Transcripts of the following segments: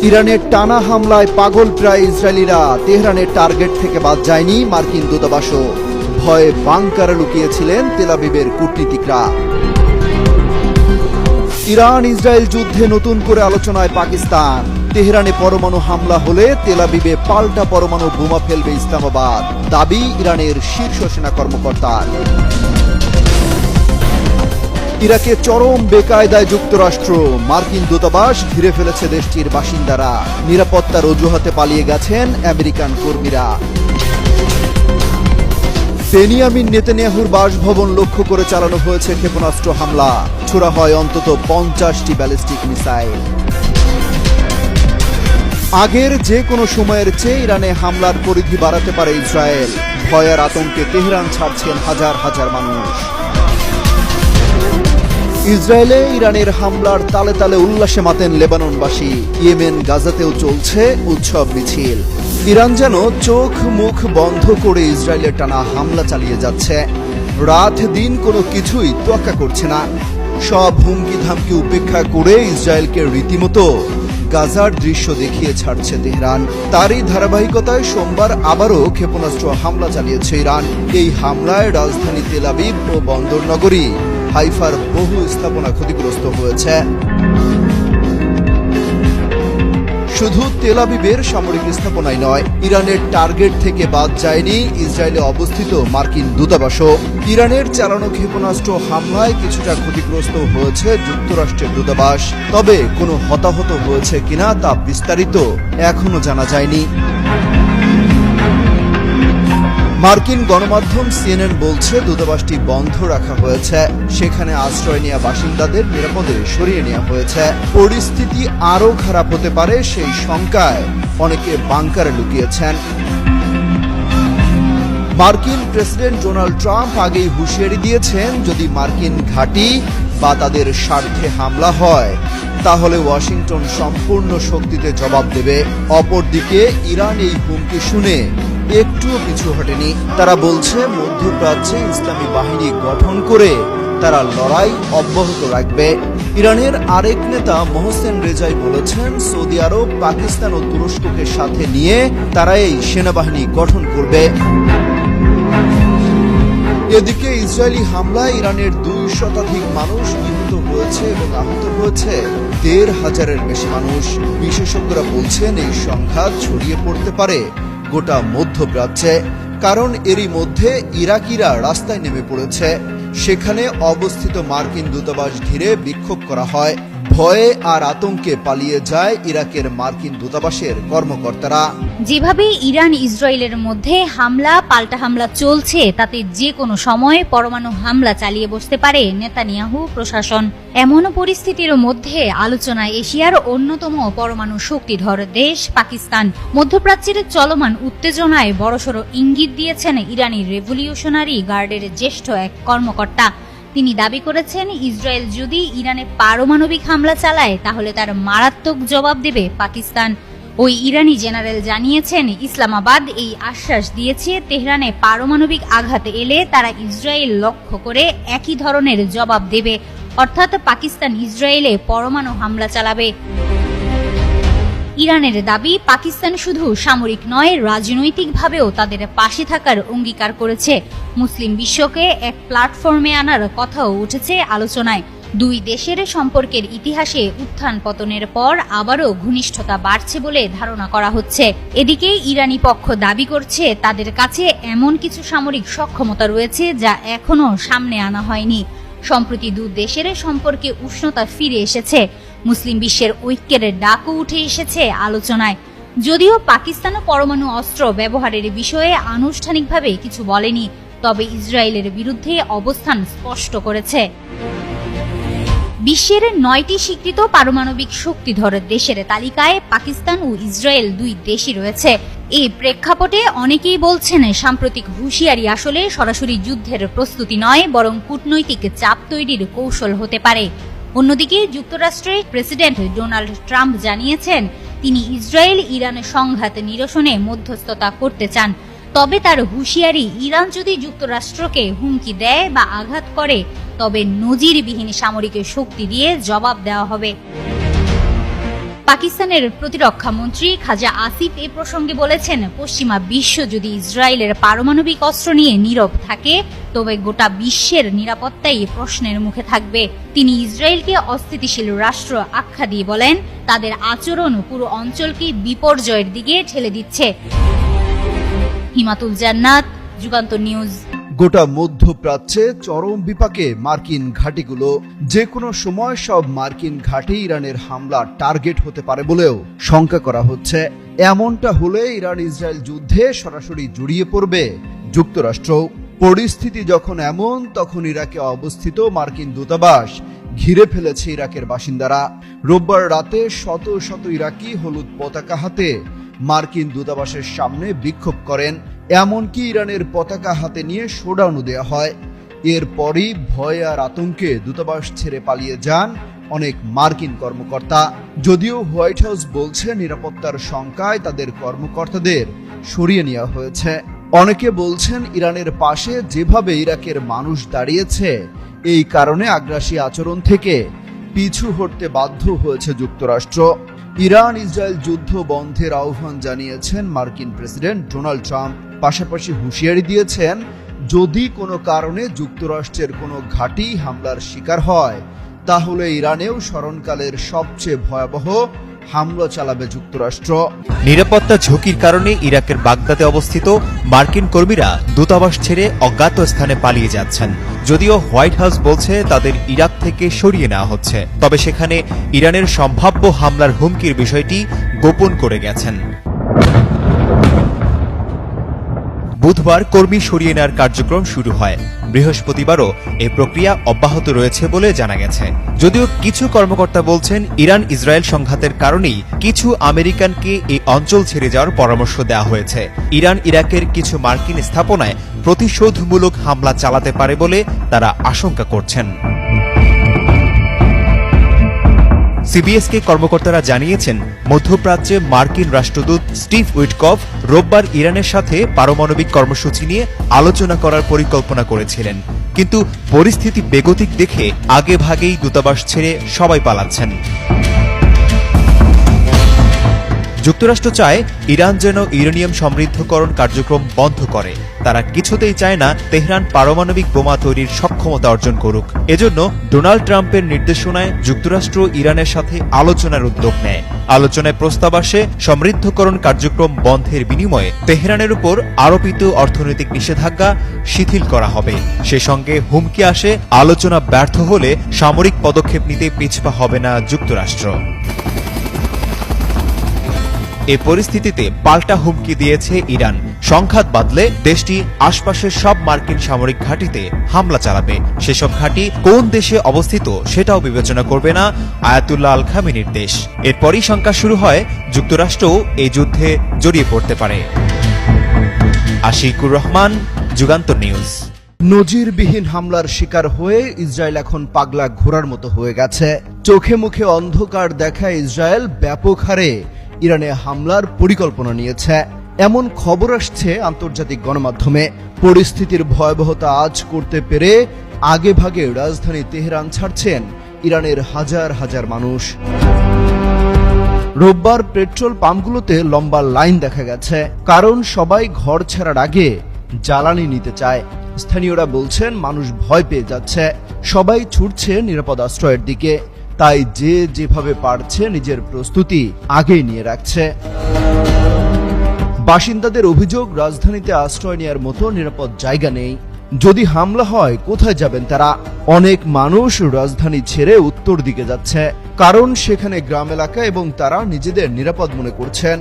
ইরানের টানা হামলায় পাগল প্রায় ইসরায়েলিরা। তেহরানের টার্গেট থেকে বাদ যায়নি মার্কিন দূতাবাসও। ভয়ে বাংকারে লুকিয়েছিলেন তেল আবিবের কূটনীতিকরা। ইরান ইসরায়েল যুদ্ধে নতুন করে আলোচনায় পাকিস্তান। তেহরানে পরমাণু হামলা হলে তেল আবিবে পাল্টা পরমাণু বোমা ফেলবে ইসলামাবাদ, দাবি ইরানের শীর্ষ সেনা কর্মকর্তার। ইরাকে চরম বেকায়দায় যুক্তরাষ্ট্র। মার্কিন দূতাবাস ঘিরে ফেলেছে দেশটির বাসিন্দারা। নিরাপত্তার অজুহাতে পালিয়ে গেছেন আমেরিকান কর্মীরা। বেনিয়ামিন নেতানিয়াহুর বাসভবন লক্ষ্য করে চালানো হয়েছে ক্ষেপণাস্ত্র হামলা। ছোড়া হয় অন্তত 50টি ব্যালিস্টিক মিসাইল। আগের যে কোনো সময়ের চেয়ে ইরানে হামলার পরিধি বাড়াতে পারে ইসরায়েল। ভয়ের আতঙ্কে তেহরান ছাড়ছেন হাজার হাজার মানুষ। ইসরায়েলে ইরানের হামলার তালে তালে উল্লাসে মাতেন লেবাননবাসী। ইয়েমেন গাজাতেও চলছে উৎসব মিছিল। ইরান যেন চোখ মুখ বন্ধ করে ইসরায়েলের টানা হামলা চালিয়ে যাচ্ছে। রাত দিন কোনো কিছুই তোয়াক্কা করছে না। সব হুমকি ধামকি উপেক্ষা করে ইসরায়েলকে রীতিমতো গাজার দৃশ্য দেখিয়ে ছাড়ছে তেহরান। তারই ধারাবাহিকতায় সোমবার আবারও ক্ষেপণাস্ত্র হামলা চালিয়েছে ইরান। এই হামলায় রাজধানী তেল আবিব ও বন্দর নগরী হাইফার বহু স্থাপনা ক্ষতিগ্রস্ত হয়েছে। শুধু তেল আবিবের সামরিক স্থাপনাই নয়, ইরানের টার্গেট থেকে বাদ যায়নি ইসরায়েলে অবস্থিত মার্কিন দূতাবাসও। ইরানের চালানো ক্ষেপণাস্ত্র হামলায় কিছুটা ক্ষতিগ্রস্ত হয়েছে যুক্তরাষ্ট্রের দূতাবাস। তবে কোনো হতাহত হয়েছে কিনা তা বিস্তারিত এখনো জানা যায়নি। মার্কিন গণমাধ্যম সিএনএন বলছে দূতাবাসটি বন্ধ রাখা হয়েছে। সেখানে আশ্রয় নেওয়া বাসিন্দাদের নিরাপদে সরিয়ে নেওয়া হয়েছে। পরিস্থিতি আরও খারাপ হতে পারে সেই শঙ্কায় অনেকে বাংকারে লুকিয়েছেন। মার্কিন প্রেসিডেন্ট ডোনাল্ড ট্রাম্প আগেই হুঁশিয়ারি দিয়েছেন, যদি মার্কিন ঘাঁটি বা তাদের স্বার্থে হামলা হয় তাহলে ওয়াশিংটন সম্পূর্ণ শক্তিতে জবাব দেবে। অপরদিকে ইরান এই হুমকি শুনে একটুও পিছু হটেনি। তারা বলছে মধ্যপ্রাচ্যে ইসলামী বাহিনী গঠন করে তারা লড়াই অব্যাহত রাখবে। ইরানের আরেক নেতা মোহসেন রেজাই বলেছেন, সৌদি আরব, পাকিস্তান ও তুরস্ককে সাথে নিয়ে তারা এই সেনাবাহিনী গঠন করবে। এদিকে ইসরায়েলি হামলায় ইরানের 2 শতাধিক মানুষ নিহত হয়েছে এবং আহত হয়েছে 1,500-এর বেশি মানুষ। বিশেষজ্ঞরা বলছেন এই সংখ্যা ছড়িয়ে পড়তে পারে গোটা মধ্যপ্রাচ্যে, কারণ এরই মধ্যে ইরাকিরা রাস্তায় নেমে পড়েছে। সেখানে অবস্থিত মার্কিন দূতাবাস ঘিরে বিক্ষোভ করা হয়। ভয়ে আর আতঙ্কে পালিয়ে যায় ইরাকের মার্কিন দূতাবাসের কর্মকর্তারা। যেভাবে ইরান ইসরায়েলের মধ্যে হামলা পাল্টা হামলা চলছে, তাতে যে কোনো সময় পরমাণু হামলা চালিয়ে বসতে পারে নেতানিয়াহু প্রশাসন। এমন পরিস্থিতির মধ্যে আলোচনায় এশিয়ার অন্যতম পরমাণু শক্তিধর দেশ পাকিস্তান। মধ্যপ্রাচ্যের চলমান উত্তেজনায় বড়সড় ইঙ্গিত দিয়েছেন ইরানি রেভলিউশনারি গার্ডের জ্যেষ্ঠ এক কর্মকর্তা। তিনি দাবি করেছেন, ইসরায়েল যদি ইরানে পারমাণবিক হামলা চালায় তাহলে তার মারাত্মক জবাব দেবে পাকিস্তান। ওই ইরানি জেনারেল জানিয়েছেন, ইসলামাবাদ এই আশ্বাস দিয়েছে, তেহরানে পারমাণবিক আঘাত এলে তারা ইসরায়েল লক্ষ্য করে একই ধরনের জবাব দেবে, অর্থাৎ পাকিস্তান ইসরায়েলে পরমাণু হামলা চালাবে। ইরানের দাবি, পাকিস্তান শুধু সামরিক নয়, রাজনৈতিকভাবেও তাদের পাশে থাকার অঙ্গীকার করেছে। মুসলিম বিশ্বকে এক প্ল্যাটফর্মে আনার কথাও উঠেছে আলোচনায়। দুই দেশের সম্পর্কের ইতিহাসে উত্থান পতনের পর আবারও ঘনিষ্ঠতা বাড়ছে বলে ধারণা করা হচ্ছে। এদিকে ইরানি পক্ষ দাবি করছে, তাদের কাছে এমন কিছু সামরিক সক্ষমতা রয়েছে যা এখনো সামনে আনা হয়নি। সম্প্রতি দু দেশের সম্পর্কে উষ্ণতা ফিরে এসেছে। মুসলিম বিশ্বের ঐক্যের ডাকও উঠে এসেছে আলোচনায়। যদিও পাকিস্তানও পরমাণু অস্ত্র ব্যবহারের বিষয়ে আনুষ্ঠানিকভাবে কিছু বলেনি, তবে ইসরায়েলের বিরুদ্ধে অবস্থান স্পষ্ট করেছে। বিশ্বের 9টি স্বীকৃত পারমাণবিক শক্তিধর দেশের তালিকায় পাকিস্তান ও ইসরায়েল দুই দেশই রয়েছে। এই প্রেক্ষাপটে অনেকেই বলছেন, সাম্প্রতিক হুঁশিয়ারি আসলে সরাসরি যুদ্ধের প্রস্তুতি নয়, বরং কূটনৈতিক চাপ তৈরির কৌশল হতে পারে। অন্যদিকে যুক্তরাষ্ট্রের প্রেসিডেন্ট ডোনাল্ড ট্রাম্প জানিয়েছেন, তিনি ইসরায়েল ইরান সংঘাত নিরসনে মধ্যস্থতা করতে চান। তবে তার হুঁশিয়ারি, ইরান যদি যুক্তরাষ্ট্রকে হুমকি দেয় বা আঘাত করে তবে নজিরবিহীন সামরিক শক্তি দিয়ে জবাব দেওয়া হবে। পাকিস্তানের প্রতিরক্ষা মন্ত্রী খাজা আসিফ এ প্রসঙ্গে বলেছেন, পশ্চিমা বিশ্ব যদি ইসরায়েলের পারমাণবিক অস্ত্র নিয়ে নীরব থাকে তবে গোটা বিশ্বের নিরাপত্তাই প্রশ্নের মুখে থাকবে। তিনি ইসরায়েলকে অস্থিতিশীল রাষ্ট্র আখ্যা দিয়ে বলেন, তাদের আচরণ পুরো অঞ্চলকে বিপর্যয়ের দিকে ঠেলে দিচ্ছে। হিমাতুল জান্নাত, যুগান্তর নিউজ। গোটা মধ্যপ্রাচ্যে চরম বিপাকে মার্কিন ঘাঁটিগুলো। যে কোনো সময় সব মার্কিন ঘাঁটি ইরানের হামলা টার্গেট হতে পারে বলেও শঙ্কা করা হচ্ছে। এমনটা হলে ইরান ইসরায়েল যুদ্ধে সরাসরি জড়িয়ে পড়বে যুক্তরাষ্ট্র। পরিস্থিতি যখন এমন, তখন ইরাকে অবস্থিত মার্কিন দূতাবাস ঘিরে ফেলেছে ইরাকের বাসিন্দারা। রোববার রাতে শত শত ইরাকি হলুদ পতাকা হাতে মার্কিন দূতাবাসের সামনে বিক্ষোভ করেন। এমনকি ইরানের পতাকা হাতে নিয়ে শোডাউনও দেওয়া হয়। এরপরই ভয় আর আতঙ্কে দূতাবাস ছেড়ে পালিয়ে যান অনেক মার্কিন কর্মকর্তা। যদিও হোয়াইট হাউস বলছে নিরাপত্তার শঙ্কায় তাদের কর্মকর্তাদের সরিয়ে নেওয়া হয়েছে। অনেকে বলছেন ইরানের পাশে যেভাবে ইরাকের মানুষ দাঁড়িয়েছে, এই কারণে আগ্রাসী আচরণ থেকে পিছু হটতে বাধ্য হয়েছে যুক্তরাষ্ট্র। ইরান ইসরায়েল যুদ্ধ বন্ধের আহ্বান জানিয়েছেন মার্কিন প্রেসিডেন্ট ডোনাল্ড ট্রাম্প। পাশাপাশি হুঁশিয়ারি দিয়েছেন, যদি কোনো কারণে যুক্তরাষ্ট্রের কোনো ঘাঁটি হামলার শিকার হয় তাহলে ইরানেও স্মরণকালের সবচেয়ে ভয়াবহ হামলা চালাবে যুক্তরাষ্ট্র। নিরাপত্তা ঝুঁকির কারণে ইরাকের বাগদাদে অবস্থিত মার্কিন কর্মীরা দূতাবাস ছেড়ে অজ্ঞাত স্থানে পালিয়ে যাচ্ছেন। যদিও হোয়াইট হাউস বলছে তাদের ইরাক থেকে সরিয়ে নেওয়া হচ্ছে, তবে সেখানে ইরানের সম্ভাব্য হামলার হুমকির বিষয়টি গোপন করে গেছেন। বুধবার কর্মী সরিয়ে নেওয়ার কার্যক্রম শুরু হয়। বৃহস্পতিবারও এই প্রক্রিয়া অব্যাহত রয়েছে বলে জানা গেছে। যদিও কিছু কর্মকর্তা বলছেন, ইরান ইসরায়েল সংঘাতের কারণেই কিছু আমেরিকানকে এই অঞ্চল ছেড়ে যাওয়ার পরামর্শ দেওয়া হয়েছে। ইরান ইরাকের কিছু মার্কিন স্থাপনায় প্রতিশোধমূলক হামলা চালাতে পারে বলে তারা আশঙ্কা করছেন। সিবিএসকে কর্মকর্তারা জানিয়েছেন, মধ্যপ্রাচ্যে মার্কিন রাষ্ট্রদূত স্টিভ উইটকফ রোববার ইরানের সাথে পারমাণবিক কর্মসূচি নিয়ে আলোচনা করার পরিকল্পনা করেছিলেন, কিন্তু পরিস্থিতি বেগতিক দেখে আগেভাগেই দূতাবাস ছেড়ে সবাই পালাচ্ছেন। যুক্তরাষ্ট্র চায় ইরান যেন ইউরেনিয়াম সমৃদ্ধকরণ কার্যক্রম বন্ধ করে। তারা কিছুতেই চায় না তেহরান পারমাণবিক বোমা তৈরির সক্ষমতা অর্জন করুক। এজন্য ডোনাল্ড ট্রাম্পের নির্দেশনায় যুক্তরাষ্ট্র ইরানের সাথে আলোচনার উদ্যোগ নেয়। আলোচনায় প্রস্তাব আসে সমৃদ্ধকরণ কার্যক্রম বন্ধের বিনিময়ে তেহরানের উপর আরোপিত অর্থনৈতিক নিষেধাজ্ঞা শিথিল করা হবে। সে সঙ্গে হুমকি আসে আলোচনা ব্যর্থ হলে সামরিক পদক্ষেপ নিতে পিছপা হবে না যুক্তরাষ্ট্র। এ পরিস্থিতিতে পাল্টা হুমকি দিয়েছে ইরান। সংঘাত বাঁধলে দেশটি আশপাশের সব মার্কিন সামরিক ঘাঁটিতে হামলা চালাবে। সেসব ঘাঁটি কোন দেশে অবস্থিত সেটাও বিবেচনা করবে না আয়াতুল্লাহ আল খামেনির দেশ। এরপরই শঙ্কা শুরু হয় যুক্তরাষ্ট্রও এই যুদ্ধে জড়িয়ে পড়তে পারে। আশিকুর রহমান, যুগান্তর নিউজ। নজিরবিহীন হামলার শিকার হয়ে ইসরায়েল এখন পাগলা ঘোড়ার মতো হয়ে গেছে। চোখে মুখে অন্ধকার দেখায় ইসরায়েল ব্যাপক হারে ইরানে হামলার পরিকল্পনা নিয়েছে, এমন খবর আসছে আন্তর্জাতিক গণমাধ্যমে। পরিস্থিতির ভয়াবহতা আজ করতে পেরে আগেভাগে রাজধানী তেহরান ছাড়ছেন ইরানের হাজার হাজার মানুষ। রোববার পেট্রোল পাম্পগুলোতে লম্বা লাইন দেখা গেছে, কারণ সবাই ঘর ছাড়ার আগে জ্বালানি নিতে চায়। স্থানীয়রা বলছেন, মানুষ ভয় পেয়ে যাচ্ছে, সবাই ছুটছে নিরাপদ আশ্রয়ের দিকে। তাই যে যেভাবে পারছে নিজের প্রস্তুতি আগেই নিয়ে রাখছে। বাসিন্দাদের অভিযোগ, রাজধানীতে আশ্রয় নেওয়ার মতো নিরাপদ জায়গা নেই। যদি হামলা হয় কোথায় যাবেন তারা? অনেক মানুষ রাজধানী ছেড়ে উত্তর দিকে যাচ্ছে, কারণ সেখানে গ্রাম এলাকা এবং তারা নিজেদের নিরাপদ মনে করছেন।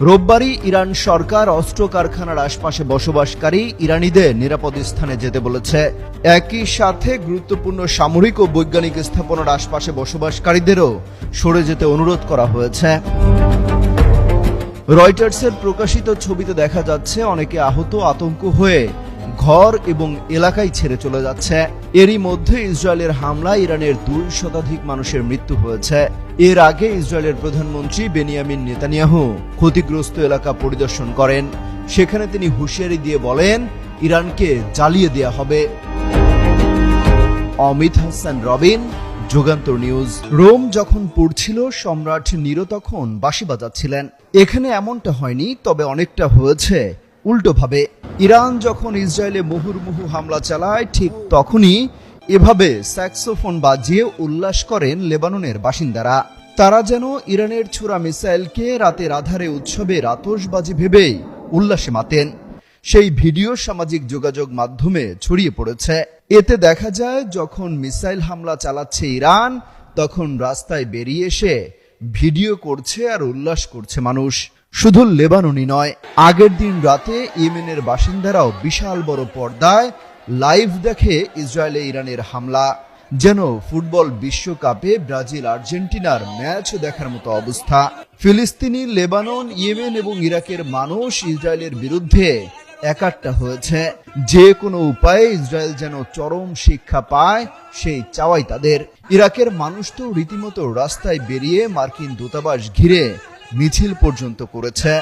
রোববারই ইরান সরকার অস্ত্র কারখানার আশপাশে বসবাসকারী ইরানিদের নিরাপদ স্থানে যেতে বলেছে। একই সাথে গুরুত্বপূর্ণ সামরিক ও বৈজ্ঞানিক স্থাপনার আশপাশে বসবাসকারীদেরও সরে যেতে অনুরোধ করা হয়েছে। রয়টার্সের প্রকাশিত ছবিতে দেখা যাচ্ছে অনেকে আহত, আতঙ্ক হয়ে ঘর এবং এলাকায় ছেড়ে চলে যাচ্ছে। এরই মধ্যে ইসরায়েলের হামলায় ইরানের 2 শতাধিক মানুষের মৃত্যু হয়েছে। এর আগে ইসরায়েলের প্রধানমন্ত্রী বেনিয়ামিন নেতানিয়াহু ক্ষতিগ্রস্ত এলাকা পরিদর্শন করেন। সেখানে তিনি হুঁশিয়ারি দিয়ে বলেন, ইরানকে জ্বালিয়ে দেয়া হবে। অমিত হাসান রবিন, যুগান্তর নিউজ। রোম যখন পড়ছিল, সম্রাট নিরো তখন বাঁশি বাজাচ্ছিলেন। এখানে এমনটা হয়নি, তবে অনেকটা হয়েছে উল্টোভাবে। ইরান যখন ইসরায়েলে মুহুর্মুহু হামলা চালায়, ঠিক তখনই এভাবে স্যাক্সোফোন বাজিয়ে উল্লাস করেন লেবাননের বাসিন্দারা। তারা যেন ইরানের ছোড়া মিসাইলকে রাতের আধারে উৎসবের আতশবাজি ভেবেই উল্লাসে মাতেন। সেই ভিডিও সামাজিক যোগাযোগ মাধ্যমে ছড়িয়ে পড়েছে। এতে দেখা যায়, যখন মিসাইল হামলা চালাচ্ছে ইরান, তখন রাস্তায় বেরিয়ে এসে ভিডিও করছে আর উল্লাস করছে মানুষ। শুধু লেবাননই নয়, আগের দিন রাতে ইয়েমেনের বাসিন্দারাও বিশাল বড় পর্দায় লাইভ দেখে ইসরায়েলে ইরানের হামলা। যেন ফুটবল বিশ্বকাপে ব্রাজিল আর্জেন্টিনার ম্যাচ দেখার মতো অবস্থা। ফিলিস্তিনি, লেবানন, ইয়েমেন এবং ইরাকের মানুষ ইসরায়েলের বিরুদ্ধে একাট্টা হয়েছে। যে কোনো উপায়ে ইসরায়েল যেন চরম শিক্ষা পায়, সেই চাওয়াই তাদের। ইরাকের মানুষ তো রীতিমতো রাস্তায় বেরিয়ে মার্কিন দূতাবাস ঘিরে মিছিল পর্যন্ত করেছে।